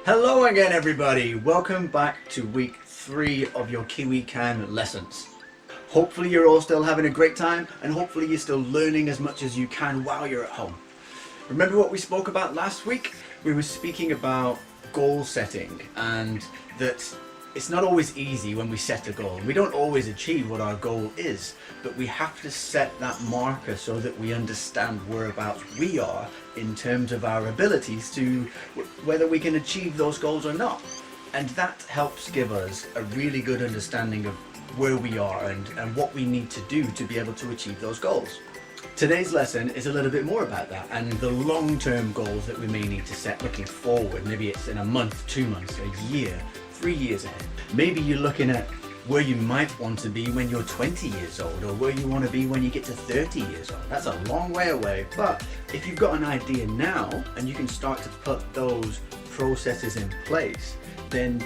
Hello again everybody, welcome back to week 3 of your Kiwi Can lessons. Hopefully you're all still having a great time and hopefully you're still learning as much as you can while you're at home. Remember what we spoke about last week? We were speaking about goal setting and that it's not always easy when we set a goal. We don't always achieve what our goal is, but we have to set that marker so that we understand whereabouts we are in terms of our abilities to whether we can achieve those goals or not. And that helps give us a really good understanding of where we are and what we need to do to be able to achieve those goals. Today's lesson is a little bit more about that and the long-term goals that we may need to set looking forward. Maybe it's in a month, 2 months, a year, 3 years ahead. Maybe you're looking at where you might want to be when you're 20 years old or where you want to be when you get to 30 years old. That's a long way away, but if you've got an idea now and you can start to put those processes in place, then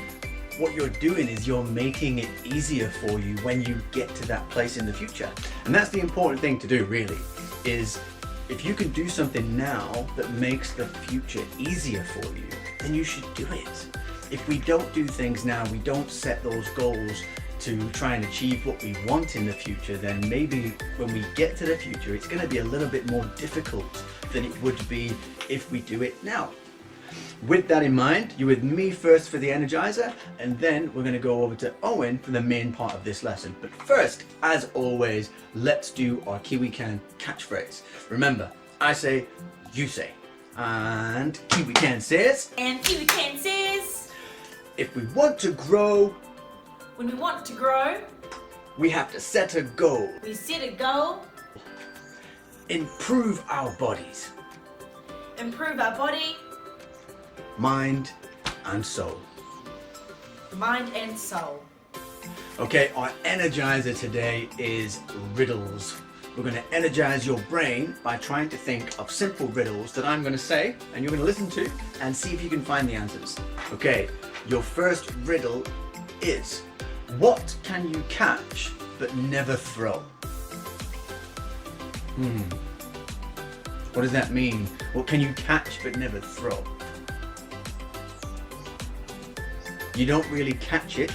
what you're doing is you're making it easier for you when you get to that place in the future. And that's the important thing to do really, is if you can do something now that makes the future easier for you, then you should do it. If we don't do things now, we don't set those goals to try and achieve what we want in the future, then maybe when we get to the future, it's going to be a little bit more difficult than it would be if we do it now. With that in mind, you're with me first for the Energizer, and then we're going to go over to Owen for the main part of this lesson. But first, as always, let's do our Kiwi Can catchphrase. Remember, I say, you say. And Kiwi Can says... And Kiwi Can says... If we want to grow... When we want to grow... We have to set a goal. We set a goal. Improve our bodies. Improve our body. Mind and soul. Mind and soul. Okay, our Energizer today is riddles. We're going to energize your brain by trying to think of simple riddles that I'm going to say and you're going to listen to and see if you can find the answers. Okay, your first riddle is, what can you catch but never throw? What does that mean? What can you catch but never throw? You don't really catch it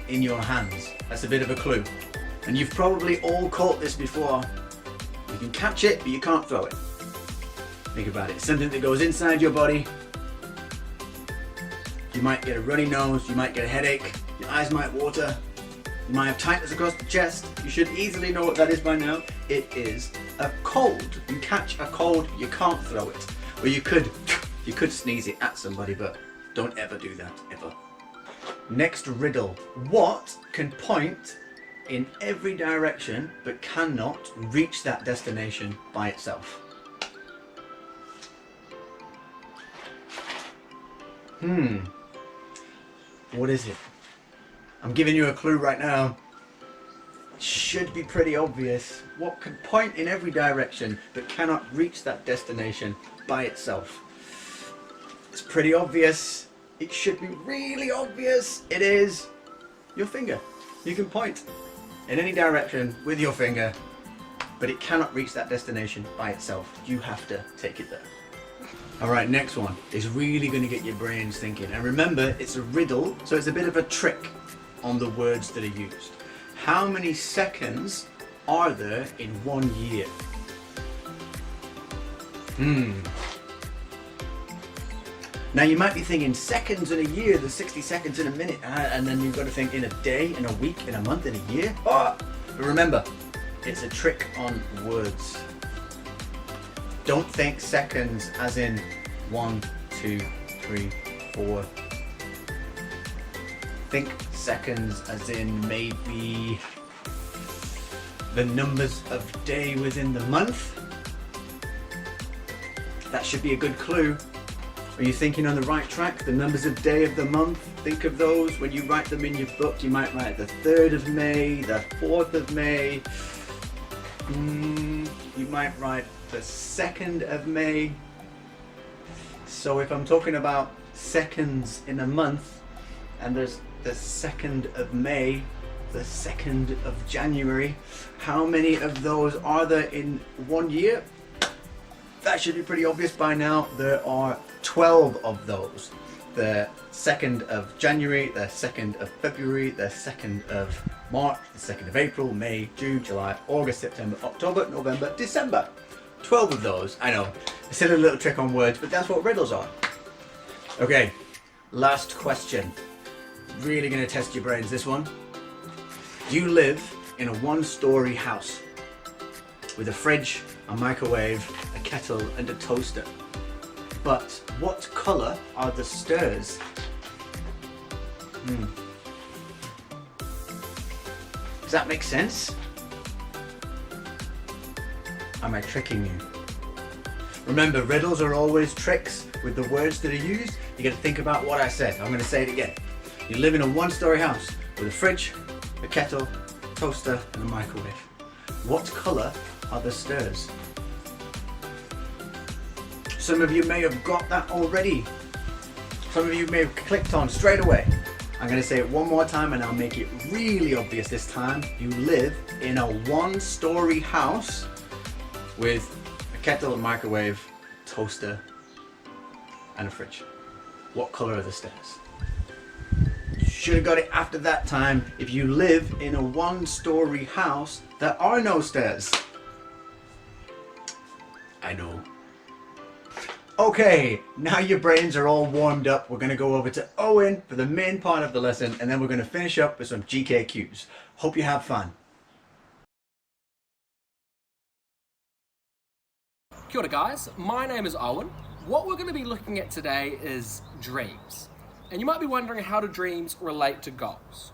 in your hands. That's a bit of a clue. And you've probably all caught this before. You can catch it, but you can't throw it. Think about it. It's something that goes inside your body. You might get a runny nose, you might get a headache, your eyes might water, you might have tightness across the chest. You should easily know what that is by now. It is a cold. You catch a cold, you can't throw it. Or you could sneeze it at somebody, but don't ever do that, ever. Next riddle. What can point in every direction but cannot reach that destination by itself? What is it? I'm giving you a clue right now. It should be pretty obvious. What can point in every direction but cannot reach that destination by itself? It's pretty obvious. It should be really obvious. It is your finger. You can point in any direction with your finger, but it cannot reach that destination by itself. You have to take it there. All right, next one is really going to get your brains thinking. And remember, it's a riddle, so it's a bit of a trick on the words that are used. How many seconds are there in 1 year? Now you might be thinking seconds in a year, there's 60 seconds in a minute, and then you've got to think in a day, in a week, in a month, in a year. But remember, it's a trick on words. Don't think seconds as in 1, 2, 3, 4. Think seconds as in maybe the numbers of day within the month. That should be a good clue. Are you thinking on the right track? The numbers of day of the month, think of those. When you write them in your book, you might write the 3rd of May, the 4th of May. You might write the 2nd of May. So if I'm talking about seconds in a month, and there's the 2nd of May, the 2nd of January, how many of those are there in 1 year? That should be pretty obvious by now. There are 12 of those. the 2nd of January, the 2nd of February, the 2nd of March, the 2nd of April, May, June, July, August, September, October, November, December. 12 of those. I know, a silly little trick on words, but that's what riddles are. Okay, last question. Really going to test your brains, this one. Do you live in a one-story house with a fridge, a microwave, a kettle and a toaster? But what colour are the stairs? Does that make sense? Am I tricking you? Remember, riddles are always tricks with the words that are used. You got to think about what I said. I'm going to say it again. You live in a one-story house with a fridge, a kettle, toaster and a microwave. What colour are the stairs? Some of you may have got that already. Some of you may have clicked on straight away. I'm going to say it one more time and I'll make it really obvious this time. You live in a one-story house with a kettle, a microwave, toaster and a fridge. What colour are the stairs? You should have got it after that time. If you live in a one-story house, there are no stairs. I know. Okay, now your brains are all warmed up. We're going to go over to Owen for the main part of the lesson, and then we're going to finish up with some GKQs. Hope you have fun. Kia ora guys, my name is Owen. What we're going to be looking at today is dreams. And you might be wondering, how do dreams relate to goals?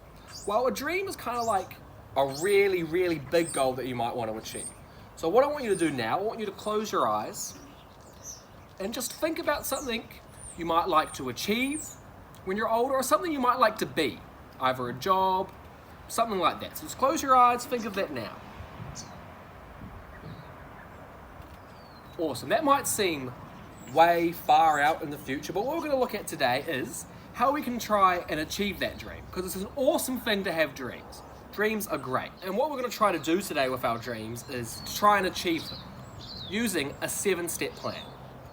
Well, a dream is kind of like a really, really big goal that you might want to achieve. So what I want you to do now, I want you to close your eyes and just think about something you might like to achieve when you're older, or something you might like to be, either a job, something like that. So just close your eyes, think of that now. Awesome, that might seem way far out in the future, but what we're going to look at today is how we can try and achieve that dream, because it's an awesome thing to have dreams. Dreams are great, and what we're going to try to do today with our dreams is to try and achieve them using a 7-step plan.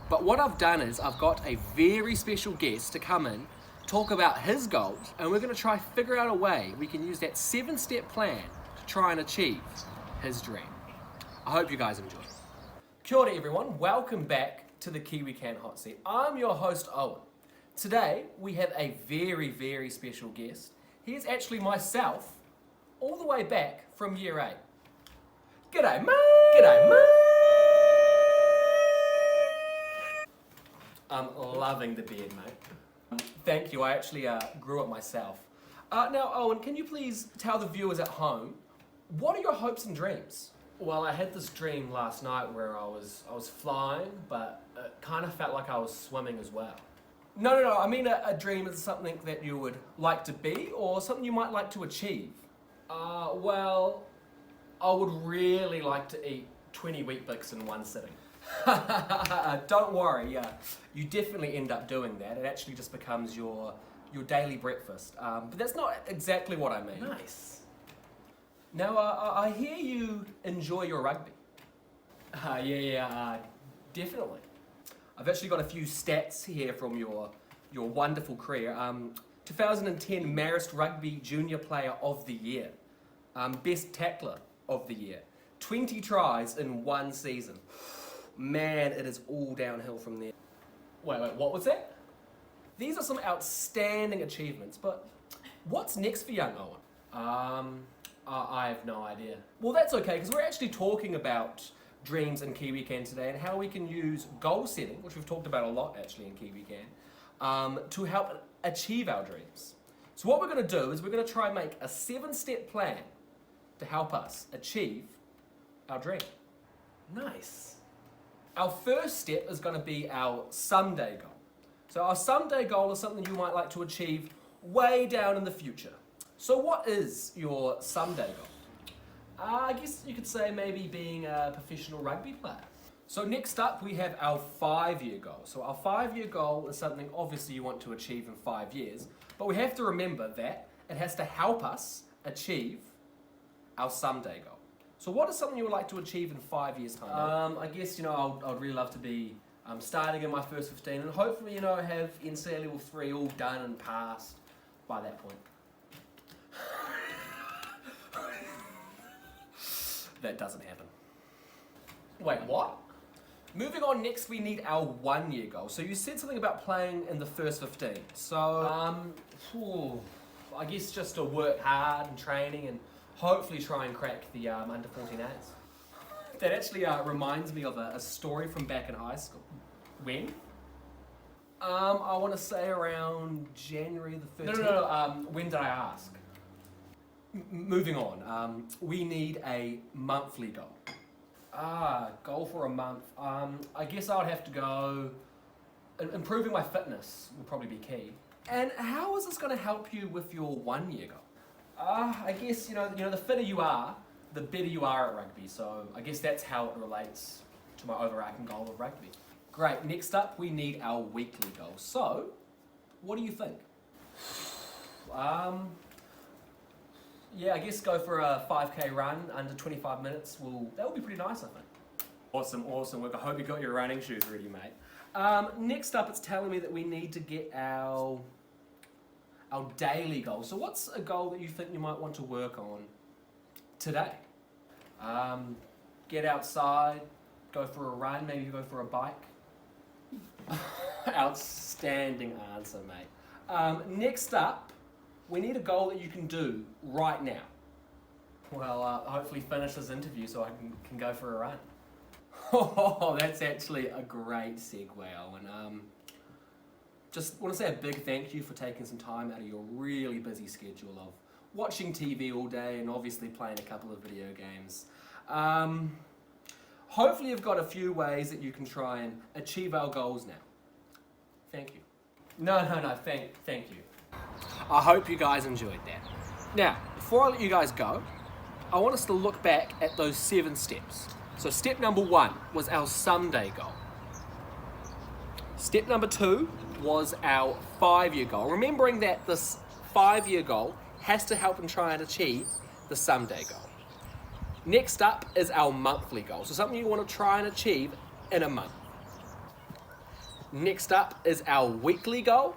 But what I've done is I've got a very special guest to come in, talk about his goals, and we're going to try figure out a way we can use that 7-step plan to try and achieve his dream. I hope you guys enjoy. Kia ora everyone, welcome back to the Kiwi Can Hot Seat. I'm your host Owen. Today we have a very, very special guest. He is actually myself, all the way back from year 8. G'day mate! G'day mate! I'm loving the beard, mate. Thank you, I actually grew it myself. Now, Owen, can you please tell the viewers at home, what are your hopes and dreams? Well, I had this dream last night where I was flying, but it kind of felt like I was swimming as well. No, I mean a dream is something that you would like to be, or something you might like to achieve. Well, I would really like to eat 20 Weet-Bix in one sitting. Don't worry, you definitely end up doing that. It actually just becomes your daily breakfast. But that's not exactly what I mean. Nice. Now, I hear you enjoy your rugby. Yeah, definitely. I've actually got a few stats here from your wonderful career. 2010 Marist Rugby Junior Player of the Year. Best Tackler of the Year. 20 tries in one season. Man, it is all downhill from there. Wait, what was that? These are some outstanding achievements, but what's next for young Owen? I have no idea. Well, that's okay, because we're actually talking about dreams in Kiwi Can today and how we can use goal setting, which we've talked about a lot actually in Kiwi Can, to help achieve our dreams. So what we're going to do is we're going to try and make a 7-step plan to help us achieve our dream. Nice. Our first step is going to be our someday goal. So our someday goal is something you might like to achieve way down in the future. So what is your someday goal? I guess you could say maybe being a professional rugby player. So next up we have our 5-year goal. So our 5-year goal is something obviously you want to achieve in 5 years, but we have to remember that it has to help us achieve our someday goal. So what is something you would like to achieve in 5 years' time? I guess, I'd really love to be starting in my first 15, and hopefully, have NCA level 3 all done and passed by that point. That doesn't happen. Wait, what? Moving on, next we need our 1 year goal. So you said something about playing in the first 15. So, I guess just to work hard and training and hopefully try and crack the under 14As. That actually reminds me of a story from back in high school. When? I want to say around January the 13th. No. When did I ask? Moving on. We need a monthly goal. Goal for a month. I guess I would have to go. Improving my fitness will probably be key. And how is this going to help you with your 1 year goal? I guess the fitter you are, the better you are at rugby. So I guess that's how it relates to my overarching goal of rugby. Great. Next up, we need our weekly goal. So, what do you think? Yeah, I guess go for a 5k run under 25 minutes. That will be pretty nice, I think. Awesome. Look, I hope you got your running shoes ready, mate. Next up, it's telling me that we need to get our daily goal. So what's a goal that you think you might want to work on today? Get outside, go for a run, maybe go for a bike. Outstanding answer, mate. Next up, we need a goal that you can do right now. Well, hopefully finish this interview so I can go for a run. Oh, that's actually a great segue, Owen. Just want to say a big thank you for taking some time out of your really busy schedule of watching TV all day and obviously playing a couple of video games. Hopefully you've got a few ways that you can try and achieve our goals now. Thank you. No, thank you. I hope you guys enjoyed that. Now, before I let you guys go, I want us to look back at those 7 steps. So step number 1 was our Sunday goal. Step number 2 was our 5-year goal. Remembering that this 5-year goal has to help and try and achieve the Sunday goal. Next up is our monthly goal. So something you want to try and achieve in a month. Next up is our weekly goal.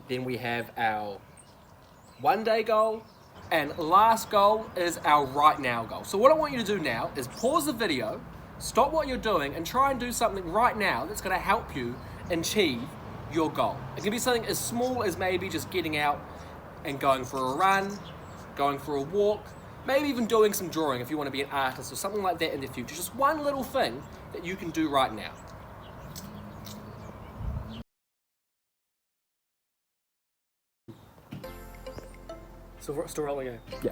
Then we have our 1 day goal. And last goal is our right now goal. So what I want you to do now is pause the video, stop what you're doing, and try and do something right now that's going to help you achieve your goal. It can be something as small as maybe just getting out and going for a run, going for a walk, maybe even doing some drawing if you want to be an artist or something like that in the future. Just one little thing that you can do right now. Still rolling, eh? Yeah.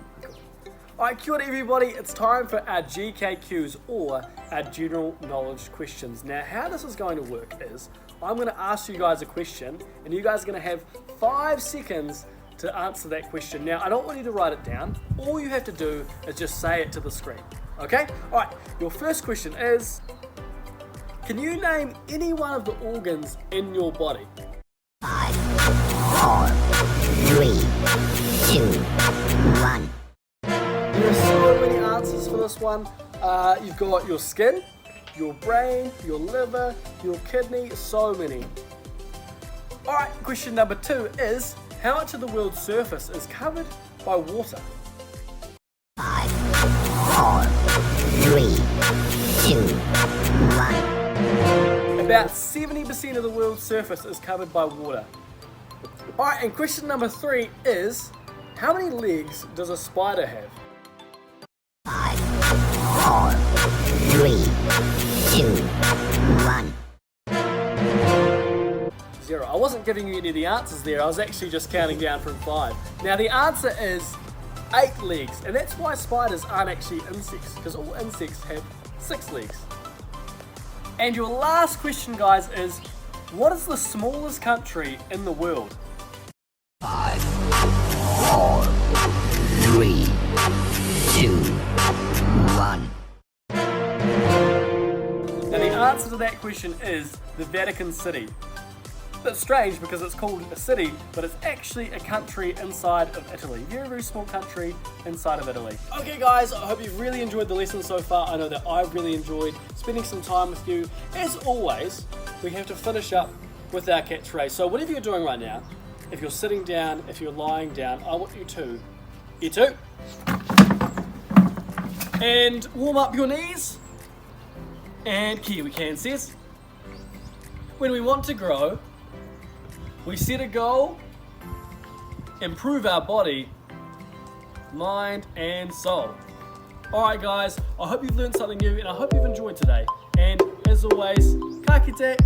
Alright, kia ora everybody, it's time for our GKQs or our general knowledge questions. Now how this is going to work is, I'm going to ask you guys a question and you guys are going to have 5 seconds to answer that question. Now I don't want you to write it down, all you have to do is just say it to the screen, okay? Alright, your first question is, can you name any one of the organs in your body? 5, 4, 3, 2, 1. There are so many answers for this one. You've got your skin, your brain, your liver, your kidney, so many. Alright, question number 2 is, how much of the world's surface is covered by water? 5, 4, 3, 2, 1. About 70% of the world's surface is covered by water. Alright, and question number 3 is, how many legs does a spider have? 5, 4, 3, 2, 1. 0. I wasn't giving you any of the answers there, I was actually just counting down from 5. Now the answer is 8 legs, and that's why spiders aren't actually insects, because all insects have 6 legs. And your last question, guys, is, what is the smallest country in the world? 5, 4, 3, 2, 1. Now the answer to that question is the Vatican City. bit strange because it's called a city, but it's actually a country inside of Italy. Very, very small country inside of Italy. Okay guys, I hope you've really enjoyed the lesson so far. I know that I've really enjoyed spending some time with you. As always, we have to finish up with our catchphrase. So whatever you're doing right now, if you're sitting down, if you're lying down, I want you to and warm up your knees. And Kiwi Can says, when we want to grow, we set a goal, improve our body, mind and soul. Alright guys, I hope you've learned something new and I hope you've enjoyed today. And as always, ka kite.